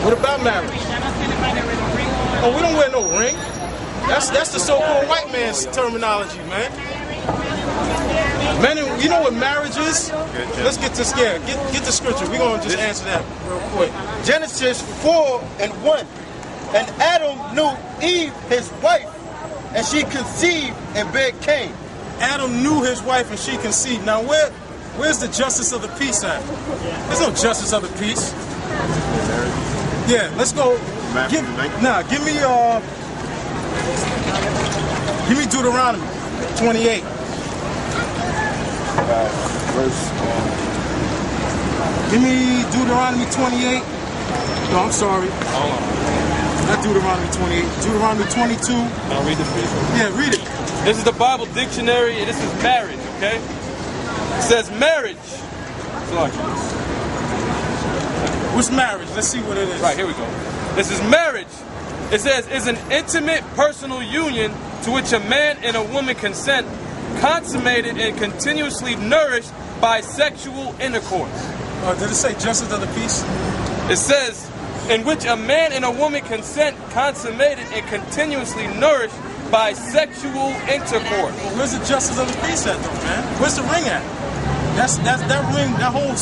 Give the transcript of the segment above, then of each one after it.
What about marriage? Oh, we don't wear no ring. That's the so-called white man's terminology, man. Men, you know what marriage is? Let's get this here. Get the scripture. We're going to just answer that real quick. Genesis 4:1. And Adam knew Eve, his wife, and she conceived and bare Cain. Adam knew his wife and she conceived. Now where's the justice of the peace at? There's no justice of the peace. Yeah, let's go. Give me Deuteronomy 28. Give me Deuteronomy 28. No, I'm sorry. Not Deuteronomy 28. Deuteronomy 22. I'll read this for you. Yeah, read it. This is the Bible dictionary, and this is marriage, okay? It says marriage. What's marriage? Let's see what it is. Right, here we go. This is marriage. It says, is an intimate personal union to which a man and a woman consent, consummated and continuously nourished by sexual intercourse. Did it say justice of the peace? It says, in which a man and a woman consent, consummated and continuously nourished by sexual intercourse. Well, where's the justice of the peace at, though, man? Where's the ring at? That's that ring, that whole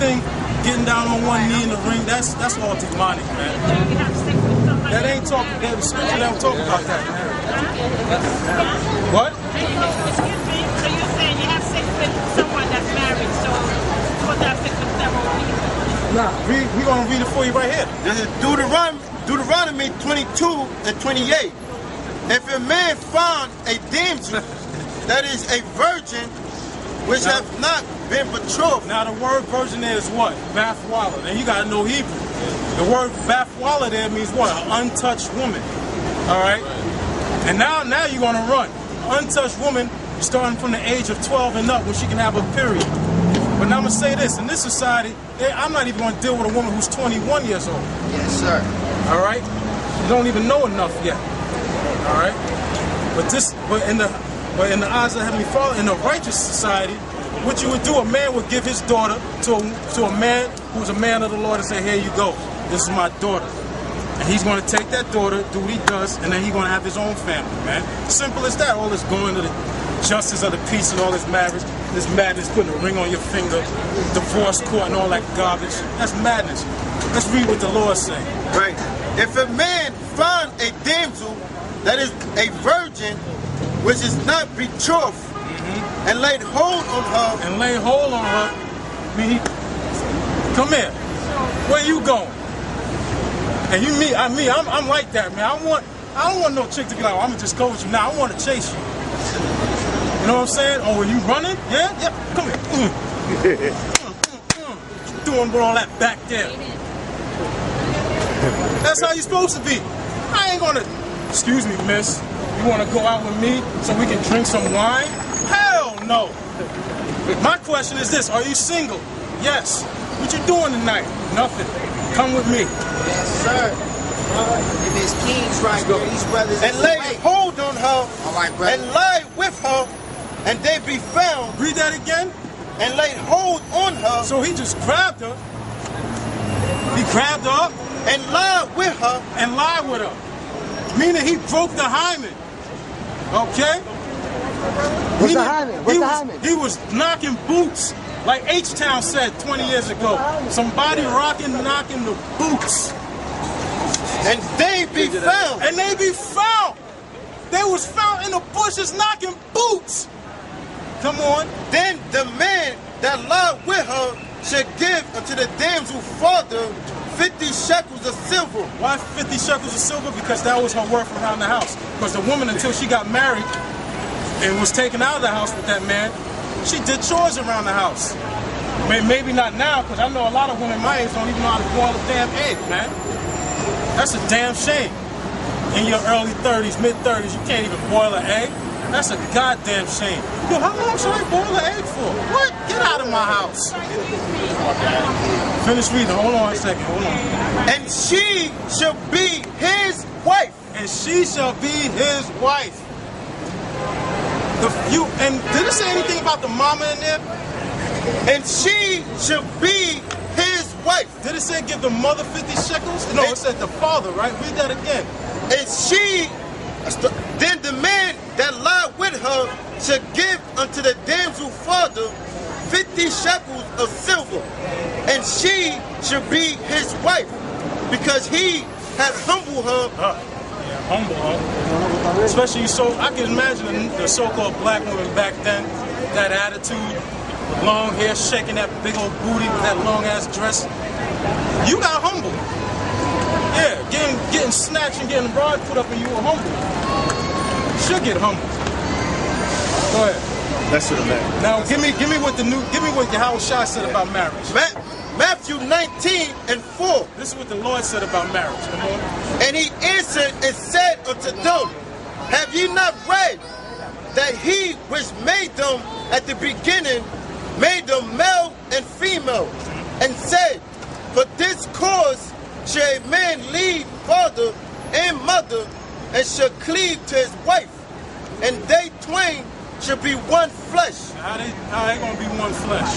thing, getting down on one knee in the ring. That's all demonic, man. That ain't talking. That scripture don't talk about that, man. What? Excuse me. So you're saying you have sex with someone that's married, so you're supposed to have sex with several people? Nah, we're going to read it for you right here. This is Deuteronomy 22:28. If a man found a damsel that is a virgin, which have not been betrothed. Now the word virgin there is what? Bathwala. Now you got to know Hebrew. The word bathwala there means what? An untouched woman. All right? And now you're going to run. Untouched woman starting from the age of 12 and up when she can have a period. But now I'm going to say this. In this society, I'm not even going to deal with a woman who's 21 years old. Yes, sir. All right? You don't even know enough yet. All right? But in the eyes of the Heavenly Father, in a righteous society, what you would do, a man would give his daughter to a man who's a man of the Lord and say, here you go. This is my daughter. And he's going to take that daughter, do what he does, and then he's going to have his own family, man. Simple as that. All this going to the justice of the peace and all this marriage, this madness, putting a ring on your finger, divorce court and all that garbage. That's madness. Let's read what the Lord say. Right. If a man find a damsel that is a virgin, which is not betrothed, and laid hold on her. And lay hold on her. I mean, come here. Where you going? And I'm like that, man. I don't want no chick to be like, oh, I'm gonna just go with you. Now I want to chase you. You know what I'm saying? Oh, are you running? Yeah? Come here. Doing with all that back there. That's how you're supposed to be. I ain't gonna, excuse me, miss. You wanna go out with me so we can drink some wine? Hell no. My question is this, are you single? Yes. What you doing tonight? Nothing. Come with me. Yes, sir. If it's kings right here, these brothers. And lay hold on her. All right, brother. And lie with her, and they be found. Read that again. And laid hold on her. So he just grabbed her. He grabbed her up. And lied with her. And lied with her. Meaning he broke the hymen. Okay? What's the hymen? What's the hymen? He was knocking boots. Like H-Town said 20 years ago. Somebody knocking the boots. And they be found. And they be found. They was found in the bushes knocking boots. Come on. Then the man that lied with her should give unto the damsel father 50 shekels of silver. Why 50 shekels of silver? Because that was her worth around the house. Because the woman, until she got married and was taken out of the house with that man, she did chores around the house. Maybe not now, because I know a lot of women my age don't even know how to boil a damn egg, man. That's a damn shame. In your early 30s, mid-30s, you can't even boil an egg. That's a goddamn shame. Yo, how long should I boil an egg for? What? Get out of my house. Finish reading. Hold on a second. Hold on. And she shall be his wife. And she shall be his wife. And did it say anything about the mama in there? And she shall be his wife. Did it say give the mother 50 shekels? No, it said the father, right? Read that again. And she, then the man that lied with her should give unto the damsel father 50 shekels of silver, and she should be his wife, because he had humbled her. Humble her. Especially I can imagine the so-called black women back then, that attitude, long hair, shaking that big old booty with that long ass dress. You got humble. Yeah, getting snatched and getting rod put up and you were humble. You should get humble. Go ahead. That's what I meant. Now give me what Yahweh Shai said about marriage. Matthew 19:4. This is what the Lord said about marriage. Come on. And he answered and said unto them, have ye not read that he which made them at the beginning made them male and female, and said, for this cause shall a man leave father and mother, and shall cleave to his wife, and they twain shall be one flesh. How they gonna be one flesh?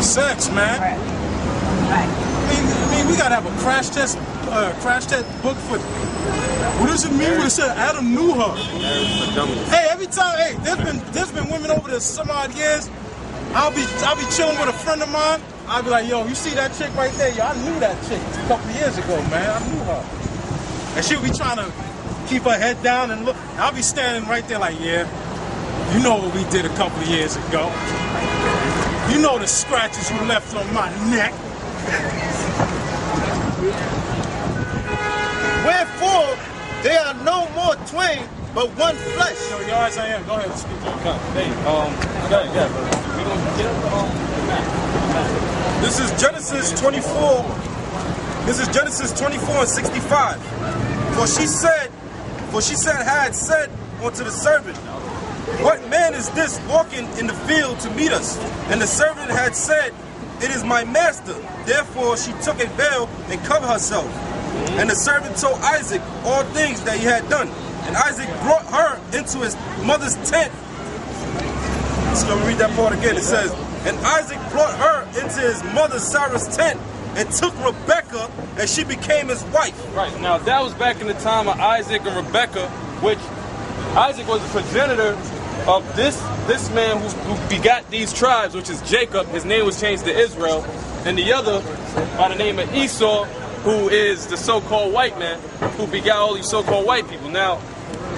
Sex, man. Right. I mean, we gotta have a crash test book for. What does it mean when it said Adam knew her? Hey, every time, there's been women over the some odd years. I'll be chilling with a friend of mine. I'll be like, yo, you see that chick right there? Yo, I knew that chick a couple of years ago, man. I knew her. And she'll be trying to keep her head down and look. I'll be standing right there like, yeah, you know what we did a couple of years ago. You know the scratches you left on my neck. Wherefore, they are no more twain, but one flesh. Yo, as I am. Go ahead, speak. Hey, This is Genesis 24. This is Genesis 24:65. For she had said unto the servant, what man is this walking in the field to meet us? And the servant had said, it is my master. Therefore she took a veil and covered herself. And the servant told Isaac all things that he had done. And Isaac brought her into his mother's tent. So let me read that part again. It says, and Isaac brought her into his mother Sarah's tent, and took Rebekah, and she became his wife. Right, now that was back in the time of Isaac and Rebekah, which Isaac was the progenitor of this man who begot these tribes, which is Jacob. His name was changed to Israel. And the other, by the name of Esau, who is the so-called white man, who begot all these so-called white people. Now,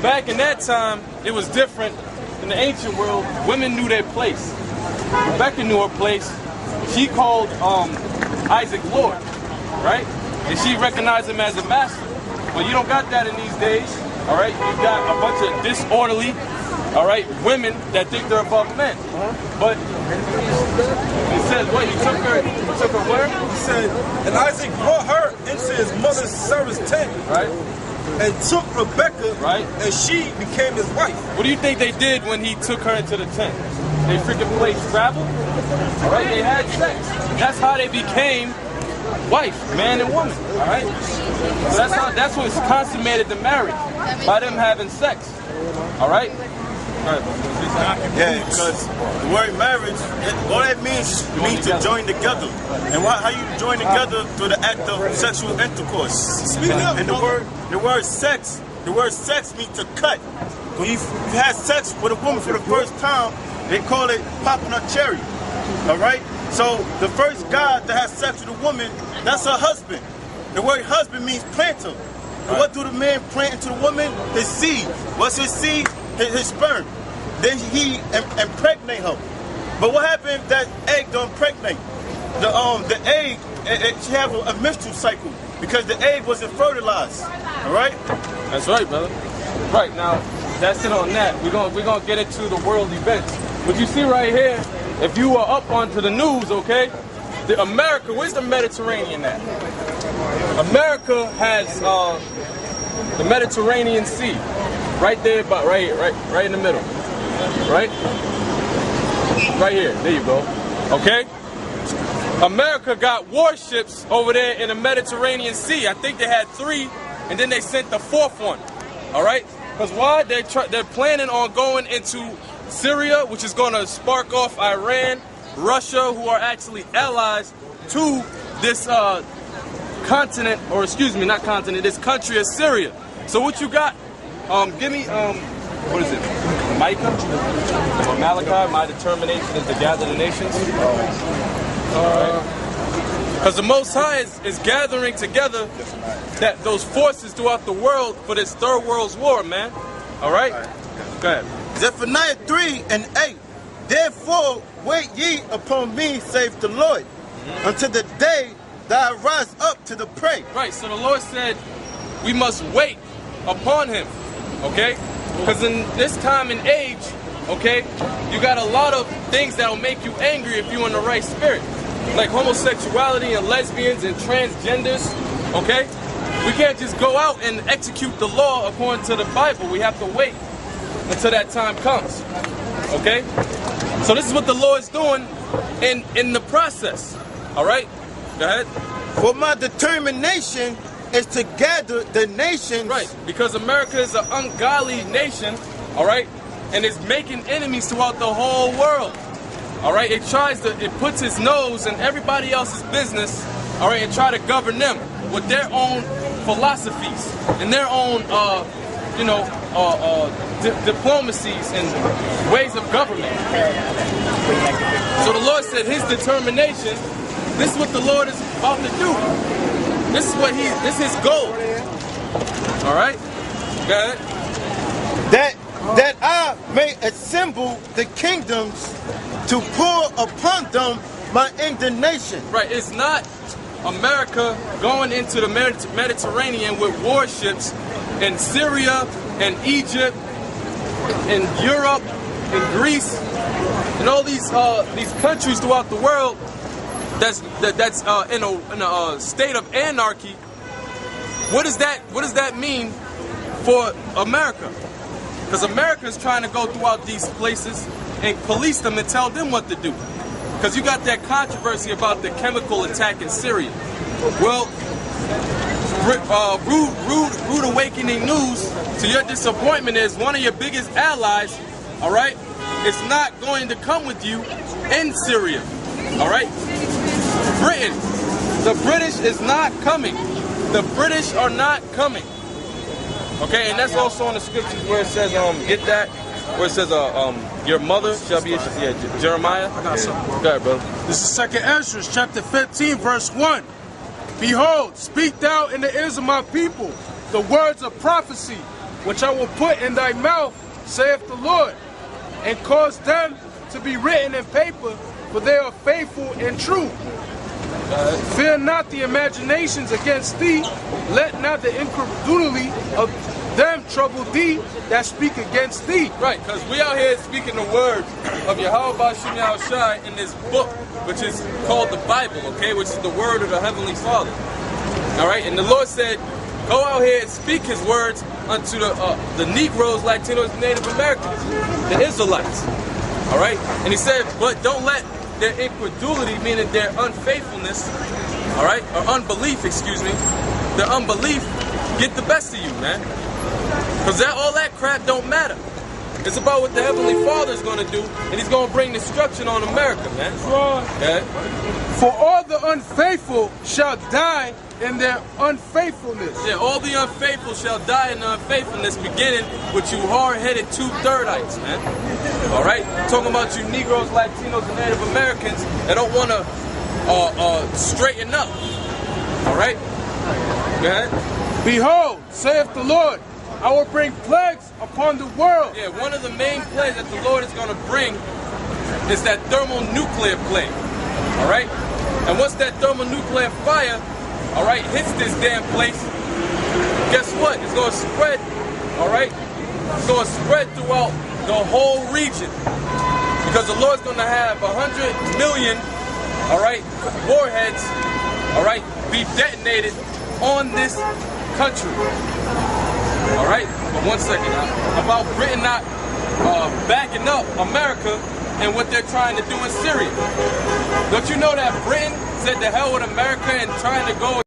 back in that time, it was different. In the ancient world, women knew their place. Rebekah knew her place. She called Isaac Lord, right? And she recognized him as a master. But you don't got that in these days, all right? You got a bunch of disorderly, all right, women that think they're above men. But it says what? You took her where? He said, and Isaac brought her into his mother Sarah's tent, Right? and took Rebekah, Right. and she became his wife. What do you think they did when he took her into the tent? They freaking played Scrabble? All right, they had sex. That's how they became wife, man and woman. All right, so that's what consummated the marriage, by them having sex. All right. Yeah, because the word marriage, all that means to join together. And how you join together through the act of sexual intercourse. And the word sex means to cut. When you have sex with a woman for the first time, they call it popping a cherry. All right? So the first guy that has sex with a woman, that's her husband. The word husband means planter. And what do the man plant into the woman? His seed. What's his seed? His sperm. Then he impregnate her. But what happened if that egg don't impregnate? The egg, she have a menstrual cycle because the egg wasn't fertilized. All right? That's right, brother. Right, now, that's it on that. We're gonna get into the world events. But you see right here, if you are up onto the news, okay, America, where's the Mediterranean at? America has the Mediterranean Sea, right there, but right in the middle, right here. There you go. Okay. America got warships over there in the Mediterranean Sea. I think they had 3, and then they sent the 4th one. All right. Because why? They're planning on going into Syria, which is going to spark off Iran, Russia, who are actually allies to this continent, or excuse me, not continent, this country is Syria. So what you got? Give me what is it? Micah or Malachi? My determination is to gather the nations. Because the Most High is gathering together those forces throughout the world for this third world's war, man. All right? Go ahead. Zephaniah 3:8. Therefore wait ye upon me, saith the Lord, until the day that I rise up to the prey. Right, so the Lord said we must wait upon him, okay? Because in this time and age, okay, you got a lot of things that'll make you angry if you're in the right spirit. Like homosexuality and lesbians and transgenders, okay? We can't just go out and execute the law according to the Bible. We have to wait until that time comes, okay? So this is what the Lord's doing in the process, all right? Go ahead. For my determination is to gather the nations. Right, because America is an ungodly nation, all right? And it's making enemies throughout the whole world, all right? It puts its nose in everybody else's business, all right, and try to govern them with their own philosophies and their own, diplomacies and ways of government. So the Lord said his determination, this is what the Lord is about to do. This is his goal. All right? Go ahead. That I may assemble the kingdoms to pour upon them my indignation. Right, it's not America going into the Mediterranean with warships in Syria and Egypt and Europe and Greece and all these countries throughout the world that's in a state of anarchy. What does that mean for America? Because America is trying to go throughout these places and police them and tell them what to do. Because you got that controversy about the chemical attack in Syria. Well, rude awakening news to your disappointment is one of your biggest allies, all right, is not going to come with you in Syria, all right? Britain, the British is not coming. The British are not coming. Okay, and that's also in the scriptures where it says, get that, where it says, your mother shall be, Jeremiah. I got something. Go ahead, brother. This is 2nd Ezra, chapter 15, verse 1. Behold, speak thou in the ears of my people the words of prophecy, which I will put in thy mouth, saith the Lord, and cause them to be written in paper, for they are faithful and true. Fear not the imaginations against thee, let not the incredulity of them trouble thee that speak against thee. Right, because we out here speaking the words of Yahweh Bashim Yahushai in this book, which is called the Bible, okay, which is the word of the Heavenly Father. All right, and the Lord said, go out here and speak his words unto the Negroes, Latinos, Native Americans, the Israelites. All right, and he said, but don't let their incredulity, meaning their unfaithfulness, all right, or unbelief, excuse me, their unbelief get the best of you, man. Because all that crap don't matter. It's about what the Heavenly Father is going to do, and he's going to bring destruction on America, man. Okay? For all the unfaithful shall die in their unfaithfulness. Yeah, all the unfaithful shall die in their unfaithfulness, beginning with you hard-headed 2/3ites, man. All right? Talking about you Negroes, Latinos, and Native Americans that don't want to straighten up. All right? Go ahead. Behold, saith the Lord, I will bring plagues upon the world. Yeah, one of the main plagues that the Lord is going to bring is that thermonuclear plague. All right? And once that thermonuclear fire, all right, hits this damn place, guess what? It's going to spread, all right? It's going to spread throughout the whole region. Because the Lord's going to have 100 million, all right, warheads, all right, be detonated on this country. All right, but one second about Britain not backing up America and what they're trying to do in Syria. Don't you know that Britain said the hell with America and trying to go